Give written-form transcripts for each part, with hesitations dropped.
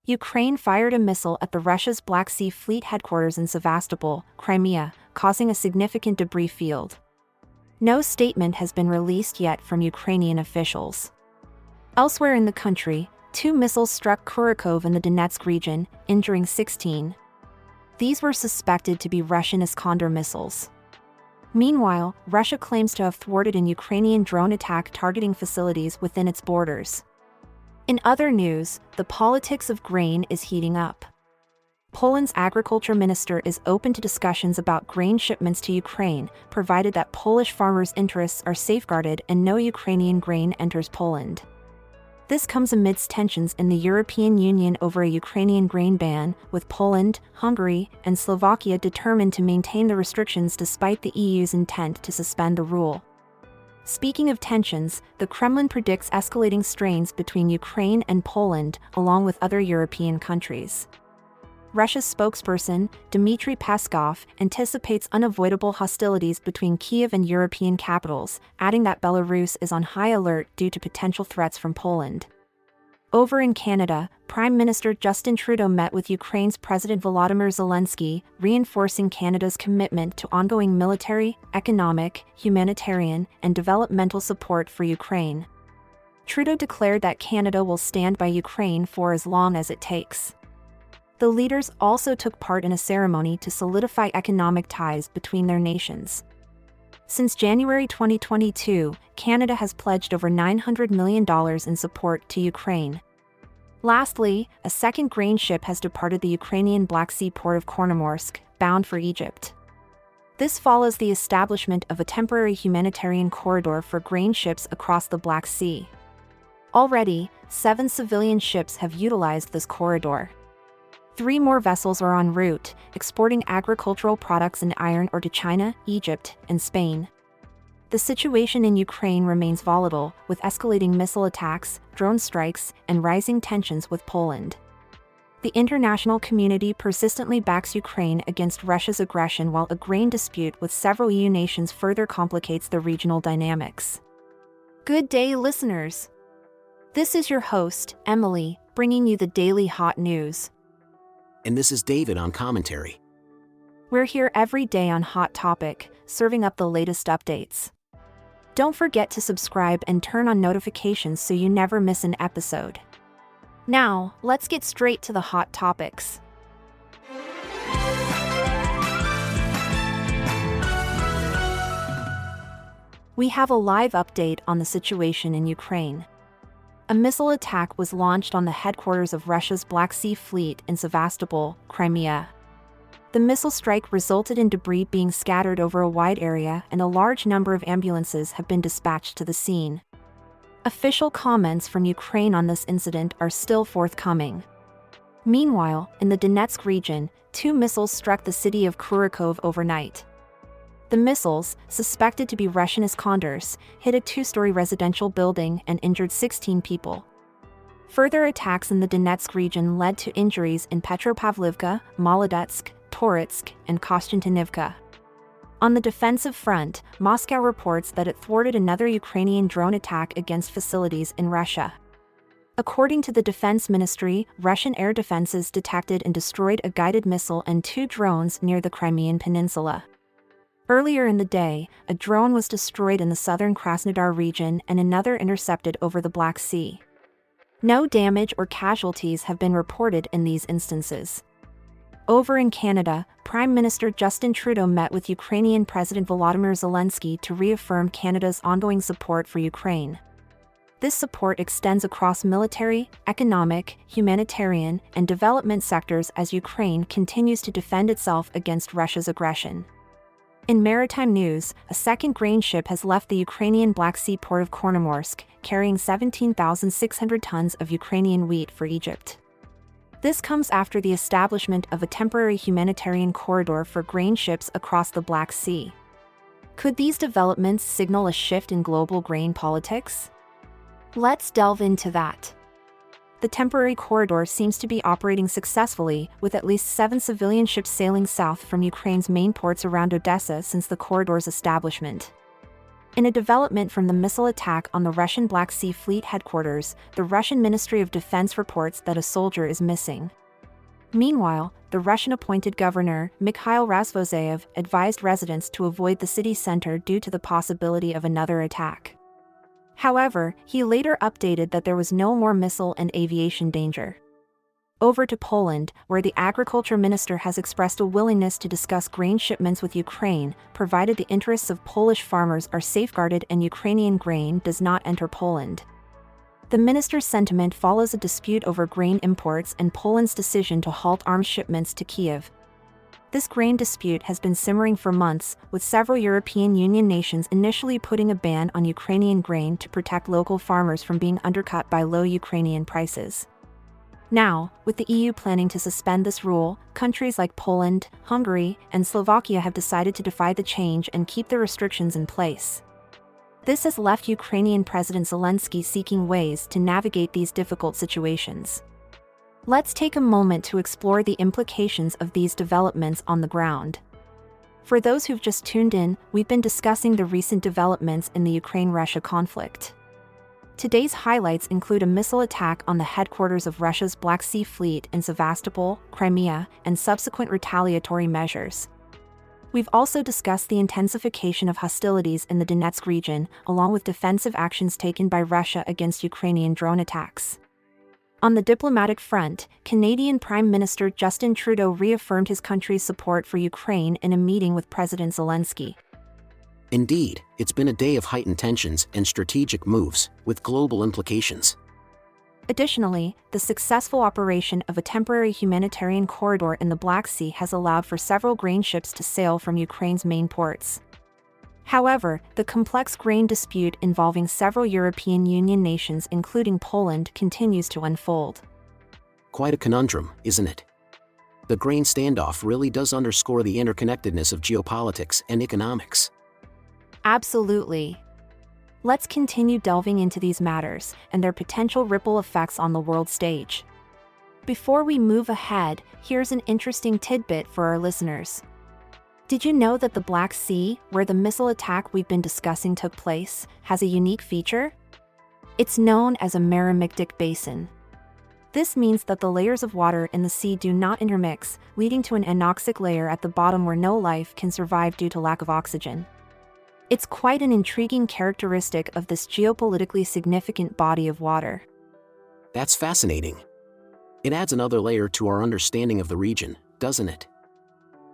Ukraine fired a missile at Russia's Black Sea Fleet headquarters in Sevastopol, Crimea, causing a significant debris field. No statement has been released yet from Ukrainian officials. Elsewhere in the country, 2 missiles struck Kharkiv in the Donetsk region, injuring 16. These were suspected to be Russian Iskander missiles. Meanwhile, Russia claims to have thwarted an Ukrainian drone attack targeting facilities within its borders. In other news, the politics of grain is heating up. Poland's agriculture minister is open to discussions about grain shipments to Ukraine, provided that Polish farmers' interests are safeguarded and no Ukrainian grain enters Poland. This comes amidst tensions in the European Union over a Ukrainian grain ban, with Poland, Hungary, and Slovakia determined to maintain the restrictions despite the EU's intent to suspend the rule. Speaking of tensions, the Kremlin predicts escalating strains between Ukraine and Poland, along with other European countries. Russia's spokesperson, Dmitry Peskov, anticipates unavoidable hostilities between Kyiv and European capitals, adding that Belarus is on high alert due to potential threats from Poland. Over in Canada, Prime Minister Justin Trudeau met with Ukraine's President Volodymyr Zelensky, reinforcing Canada's commitment to ongoing military, economic, humanitarian, and developmental support for Ukraine. Trudeau declared that Canada will stand by Ukraine for as long as it takes. The leaders also took part in a ceremony to solidify economic ties between their nations. Since January 2022, Canada has pledged over $900 million in support to Ukraine. Lastly, a second grain ship has departed the Ukrainian Black Sea port of Chornomorsk, bound for Egypt. This follows the establishment of a temporary humanitarian corridor for grain ships across the Black Sea. Already, 7 civilian ships have utilized this corridor. 3 more vessels are en route, exporting agricultural products and iron ore to China, Egypt, and Spain. The situation in Ukraine remains volatile, with escalating missile attacks, drone strikes, and rising tensions with Poland. The international community persistently backs Ukraine against Russia's aggression, while a grain dispute with several EU nations further complicates the regional dynamics. Good day, listeners! This is your host, Emily, bringing you the daily hot news. And this is David on commentary. We're here every day on Hot Topic, serving up the latest updates. Don't forget to subscribe and turn on notifications so you never miss an episode. Now, let's get straight to the hot topics. We have a live update on the situation in Ukraine. A missile attack was launched on the headquarters of Russia's Black Sea Fleet in Sevastopol, Crimea. The missile strike resulted in debris being scattered over a wide area, and a large number of ambulances have been dispatched to the scene. Official comments from Ukraine on this incident are still forthcoming. Meanwhile, in the Donetsk region, 2 missiles struck the city of Kharkiv overnight. The missiles, suspected to be Russian Iskanders, hit a 2-story residential building and injured 16 people. Further attacks in the Donetsk region led to injuries in Petropavlivka, Molodetsk, Toretsk, and Kostantinivka. On the defensive front, Moscow reports that it thwarted another Ukrainian drone attack against facilities in Russia. According to the Defense Ministry, Russian air defenses detected and destroyed a guided missile and 2 drones near the Crimean Peninsula. Earlier in the day, a drone was destroyed in the southern Krasnodar region and another intercepted over the Black Sea. No damage or casualties have been reported in these instances. Over in Canada, Prime Minister Justin Trudeau met with Ukrainian President Volodymyr Zelensky to reaffirm Canada's ongoing support for Ukraine. This support extends across military, economic, humanitarian, and development sectors as Ukraine continues to defend itself against Russia's aggression. In maritime news, a second grain ship has left the Ukrainian Black Sea port of Chornomorsk, carrying 17,600 tons of Ukrainian wheat for Egypt. This comes after the establishment of a temporary humanitarian corridor for grain ships across the Black Sea. Could these developments signal a shift in global grain politics? Let's delve into that. The temporary corridor seems to be operating successfully, with at least 7 civilian ships sailing south from Ukraine's main ports around Odessa since the corridor's establishment. In a development from the missile attack on the Russian Black Sea Fleet headquarters, the Russian Ministry of Defense reports that a soldier is missing. Meanwhile, the Russian-appointed governor, Mikhail Razvozayev, advised residents to avoid the city center due to the possibility of another attack. However, he later updated that there was no more missile and aviation danger. Over to Poland, where the agriculture minister has expressed a willingness to discuss grain shipments with Ukraine, provided the interests of Polish farmers are safeguarded and Ukrainian grain does not enter Poland. The minister's sentiment follows a dispute over grain imports and Poland's decision to halt arms shipments to Kyiv. This grain dispute has been simmering for months, with several European Union nations initially putting a ban on Ukrainian grain to protect local farmers from being undercut by low Ukrainian prices. Now, with the EU planning to suspend this rule, countries like Poland, Hungary, and Slovakia have decided to defy the change and keep the restrictions in place. This has left Ukrainian President Zelensky seeking ways to navigate these difficult situations. Let's take a moment to explore the implications of these developments on the ground. For those who've just tuned in, we've been discussing the recent developments in the Ukraine-Russia conflict. Today's highlights include a missile attack on the headquarters of Russia's Black Sea Fleet in Sevastopol, Crimea, and subsequent retaliatory measures. We've also discussed the intensification of hostilities in the Donetsk region, along with defensive actions taken by Russia against Ukrainian drone attacks. On the diplomatic front, Canadian Prime Minister Justin Trudeau reaffirmed his country's support for Ukraine in a meeting with President Zelensky. Indeed, it's been a day of heightened tensions and strategic moves, with global implications. Additionally, the successful operation of a temporary humanitarian corridor in the Black Sea has allowed for several grain ships to sail from Ukraine's main ports. However, the complex grain dispute involving several European Union nations, including Poland, continues to unfold. Quite a conundrum, isn't it? The grain standoff really does underscore the interconnectedness of geopolitics and economics. Absolutely. Let's continue delving into these matters and their potential ripple effects on the world stage. Before we move ahead, here's an interesting tidbit for our listeners. Did you know that the Black Sea, where the missile attack we've been discussing took place, has a unique feature? It's known as a meromictic basin. This means that the layers of water in the sea do not intermix, leading to an anoxic layer at the bottom where no life can survive due to lack of oxygen. It's quite an intriguing characteristic of this geopolitically significant body of water. That's fascinating. It adds another layer to our understanding of the region, doesn't it?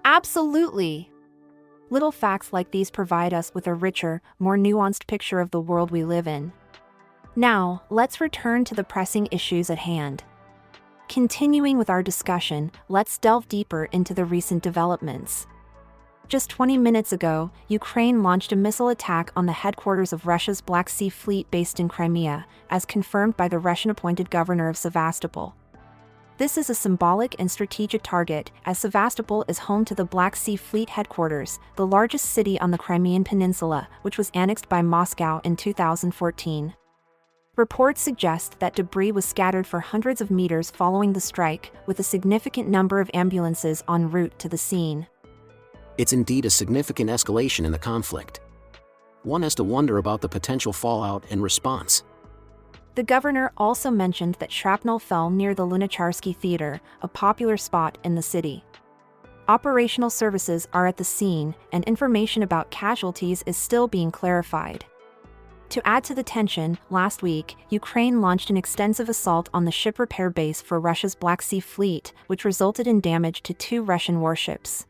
Absolutely! Little facts like these provide us with a richer, more nuanced picture of the world we live in. Now, let's return to the pressing issues at hand. Continuing with our discussion, let's delve deeper into the recent developments. Just 20 minutes ago, Ukraine launched a missile attack on the headquarters of Russia's Black Sea Fleet based in Crimea, as confirmed by the Russian-appointed governor of Sevastopol. This is a symbolic and strategic target, as Sevastopol is home to the Black Sea Fleet headquarters, the largest city on the Crimean Peninsula, which was annexed by Moscow in 2014. Reports suggest that debris was scattered for hundreds of meters following the strike, with a significant number of ambulances en route to the scene. It's indeed a significant escalation in the conflict. One has to wonder about the potential fallout and response. The governor also mentioned that shrapnel fell near the Lunacharsky Theater, a popular spot in the city. Operational services are at the scene, and information about casualties is still being clarified. To add to the tension, last week, Ukraine launched an extensive assault on the ship repair base for Russia's Black Sea Fleet, which resulted in damage to 2 Russian warships.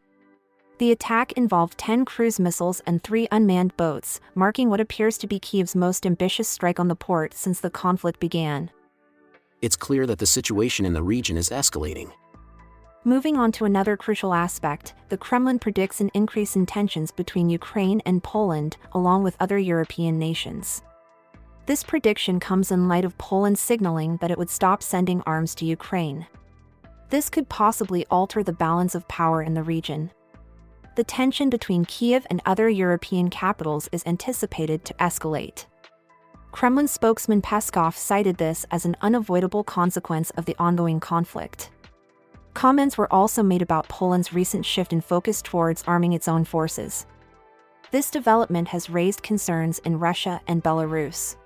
The attack involved 10 cruise missiles and 3 unmanned boats, marking what appears to be Kyiv's most ambitious strike on the port since the conflict began. It's clear that the situation in the region is escalating. Moving on to another crucial aspect, the Kremlin predicts an increase in tensions between Ukraine and Poland, along with other European nations. This prediction comes in light of Poland signaling that it would stop sending arms to Ukraine. This could possibly alter the balance of power in the region. The tension between Kyiv and other European capitals is anticipated to escalate. Kremlin spokesman Peskov cited this as an unavoidable consequence of the ongoing conflict. Comments were also made about Poland's recent shift in focus towards arming its own forces. This development has raised concerns in Russia and Belarus.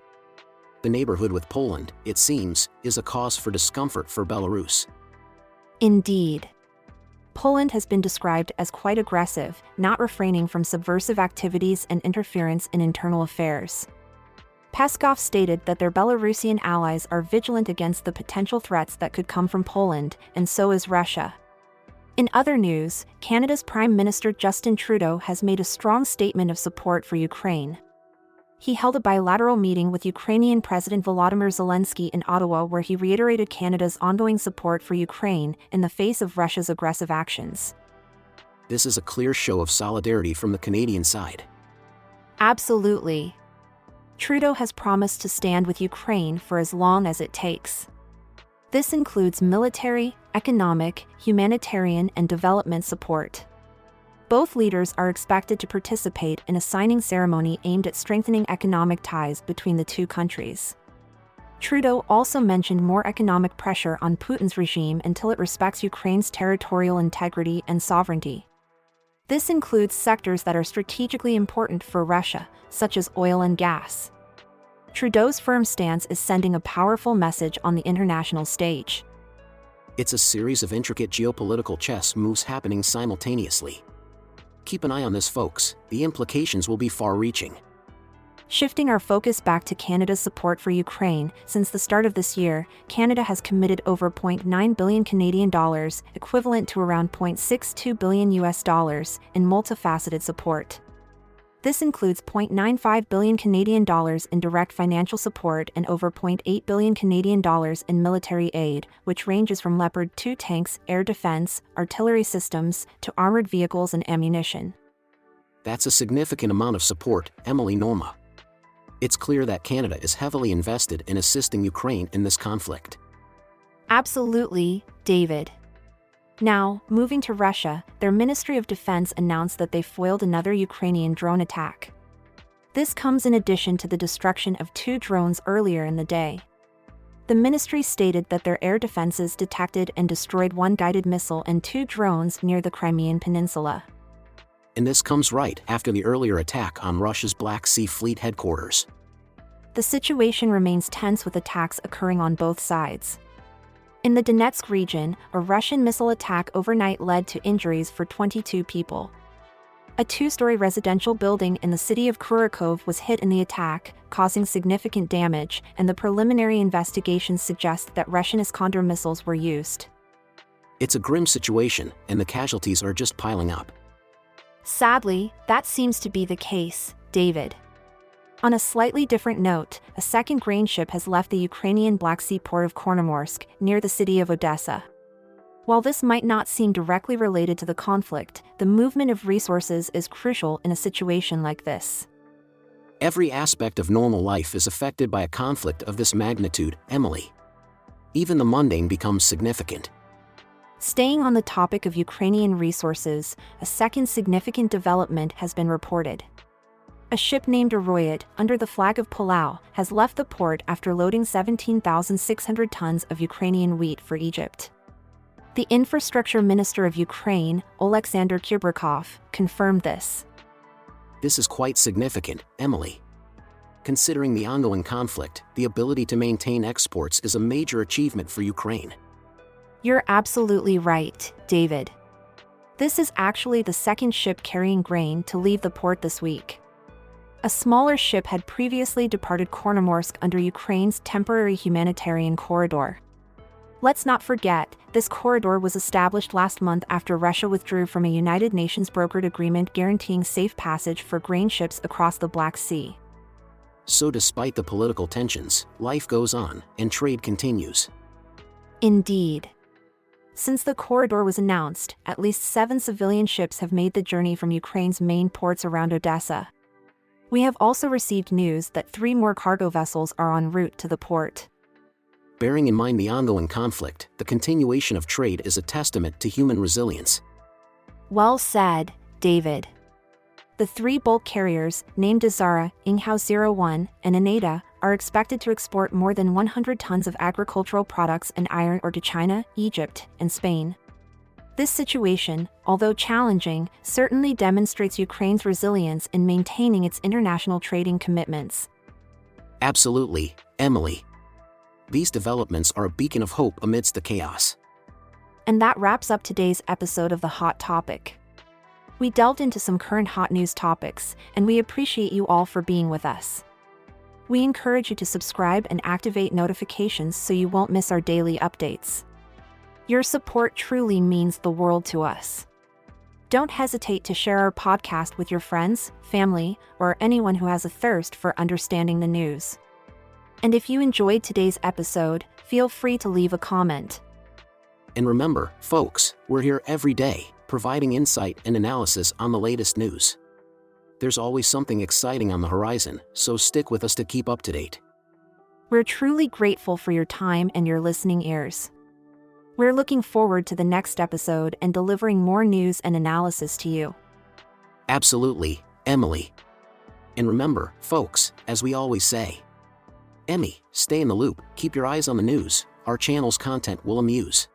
The neighborhood with Poland, it seems, is a cause for discomfort for Belarus. Indeed. Poland has been described as quite aggressive, not refraining from subversive activities and interference in internal affairs. Peskov stated that their Belarusian allies are vigilant against the potential threats that could come from Poland, and so is Russia. In other news, Canada's Prime Minister Justin Trudeau has made a strong statement of support for Ukraine. He held a bilateral meeting with Ukrainian President Volodymyr Zelensky in Ottawa where he reiterated Canada's ongoing support for Ukraine in the face of Russia's aggressive actions. This is a clear show of solidarity from the Canadian side. Absolutely. Trudeau has promised to stand with Ukraine for as long as it takes. This includes military, economic, humanitarian, and development support. Both leaders are expected to participate in a signing ceremony aimed at strengthening economic ties between the two countries. Trudeau also mentioned more economic pressure on Putin's regime until it respects Ukraine's territorial integrity and sovereignty. This includes sectors that are strategically important for Russia, such as oil and gas. Trudeau's firm stance is sending a powerful message on the international stage. It's a series of intricate geopolitical chess moves happening simultaneously. Keep an eye on this, folks. The implications will be far-reaching. Shifting our focus back to Canada's support for Ukraine, since the start of this year, Canada has committed over $0.9 billion Canadian dollars, equivalent to around $0.62 billion US dollars, in multifaceted support. This includes $0.95 billion Canadian dollars in direct financial support and over $0.8 billion Canadian dollars in military aid, which ranges from Leopard 2 tanks, air defense, artillery systems, to armored vehicles and ammunition. That's a significant amount of support, Emily Norma. It's clear that Canada is heavily invested in assisting Ukraine in this conflict. Absolutely, David. Now, moving to Russia, their Ministry of Defense announced that they foiled another Ukrainian drone attack. This comes in addition to the destruction of 2 drones earlier in the day. The ministry stated that their air defenses detected and destroyed 1 guided missile and 2 drones near the Crimean Peninsula. And this comes right after the earlier attack on Russia's Black Sea Fleet headquarters. The situation remains tense with attacks occurring on both sides. In the Donetsk region, a Russian missile attack overnight led to injuries for 22 people. A 2-story residential building in the city of Kurikov was hit in the attack, causing significant damage, and the preliminary investigations suggest that Russian Iskander missiles were used. It's a grim situation, and the casualties are just piling up. Sadly, that seems to be the case, David. On a slightly different note, a second grain ship has left the Ukrainian Black Sea port of Chornomorsk, near the city of Odessa. While this might not seem directly related to the conflict, the movement of resources is crucial in a situation like this. Every aspect of normal life is affected by a conflict of this magnitude, Emily. Even the mundane becomes significant. Staying on the topic of Ukrainian resources, a second significant development has been reported. A ship named Aroyat, under the flag of Palau, has left the port after loading 17,600 tons of Ukrainian wheat for Egypt. The Infrastructure Minister of Ukraine, Oleksandr Kubrikov, confirmed this. This is quite significant, Emily. Considering the ongoing conflict, the ability to maintain exports is a major achievement for Ukraine. You're absolutely right, David. This is actually the second ship carrying grain to leave the port this week. A smaller ship had previously departed Chornomorsk under Ukraine's temporary humanitarian corridor. Let's not forget, this corridor was established last month after Russia withdrew from a United Nations brokered agreement guaranteeing safe passage for grain ships across the Black Sea. So despite the political tensions, life goes on, and trade continues. Indeed. Since the corridor was announced, at least 7 civilian ships have made the journey from Ukraine's main ports around Odessa. We have also received news that 3 more cargo vessels are en route to the port. Bearing in mind the ongoing conflict, the continuation of trade is a testament to human resilience. Well said, David. The 3 bulk carriers, named Azara, Inghaus 01, and Aneda, are expected to export more than 100 tons of agricultural products and iron ore to China, Egypt, and Spain. This situation, although challenging, certainly demonstrates Ukraine's resilience in maintaining its international trading commitments. Absolutely, Emily. These developments are a beacon of hope amidst the chaos. And that wraps up today's episode of The Hot Topic. We delved into some current hot news topics, and we appreciate you all for being with us. We encourage you to subscribe and activate notifications so you won't miss our daily updates. Your support truly means the world to us. Don't hesitate to share our podcast with your friends, family, or anyone who has a thirst for understanding the news. And if you enjoyed today's episode, feel free to leave a comment. And remember, folks, we're here every day, providing insight and analysis on the latest news. There's always something exciting on the horizon, so stick with us to keep up to date. We're truly grateful for your time and your listening ears. We're looking forward to the next episode and delivering more news and analysis to you. Absolutely, Emily. And remember, folks, as we always say, Emmy, stay in the loop, keep your eyes on the news, our channel's content will amuse.